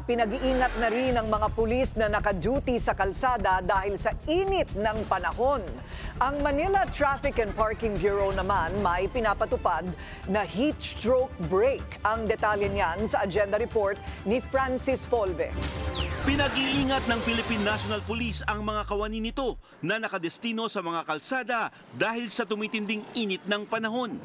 Pinag-iingat na rin ang mga pulis na naka-duty sa kalsada dahil sa init ng panahon. Ang Manila Traffic and Parking Bureau naman may pinapatupad na heat stroke break. Ang detalye niyan sa agenda report ni Francis Folve. Pinag-iingat ng Philippine National Police ang mga kawani nito na nakadestino sa mga kalsada dahil sa tumitinding init ng panahon.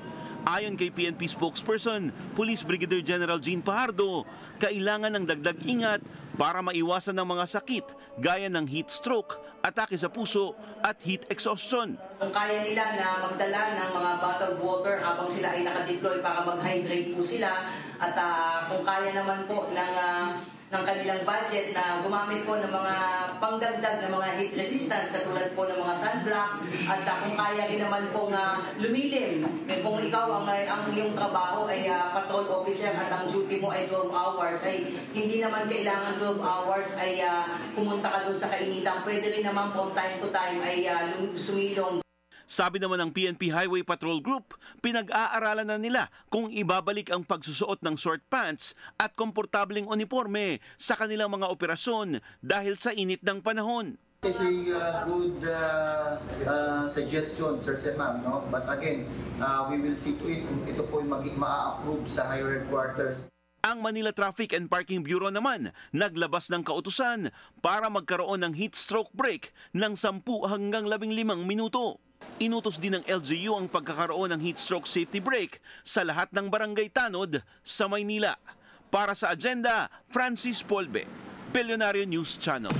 Ayon kay PNP spokesperson, Police Brigadier General Jean Pajardo, kailangan ng dagdag ingat para maiwasan ng mga sakit gaya ng heat stroke, atake sa puso at heat exhaustion. Kung kaya nila na magdala ng mga bottled water habang sila ay nakadeploy para mag-hydrate po sila at kung kaya naman po ng kanilang budget na gumamit po ng mga pangdagdag ng mga heat resistance katulad po ng mga sunblock at kung kaya rin naman po lumilim. Kung ikaw ang iyong trabaho ay patrol officer at ang duty mo ay 12 hours ay hindi naman kailangan 12 hours ay pumunta ka doon sa kainitan. Pwede rin naman from time to time ay sumilong. Sabi naman ng PNP Highway Patrol Group, pinag-aaralan na nila kung ibabalik ang pagsusuot ng short pants at komportableng uniforme sa kanilang mga operasyon dahil sa init ng panahon. It's a good suggestion, Sir Ma'am, no? But again, we will see to it kung ito po ma-approve sa higher headquarters. Ang Manila Traffic and Parking Bureau naman naglabas ng kautusan para magkaroon ng heat stroke break ng 10 hanggang 15 minuto. Inutos din ng LGU ang pagkakaroon ng heat stroke safety break sa lahat ng barangay tanod sa Maynila. Para sa agenda, Francis Polbe, Billionaire News Channel.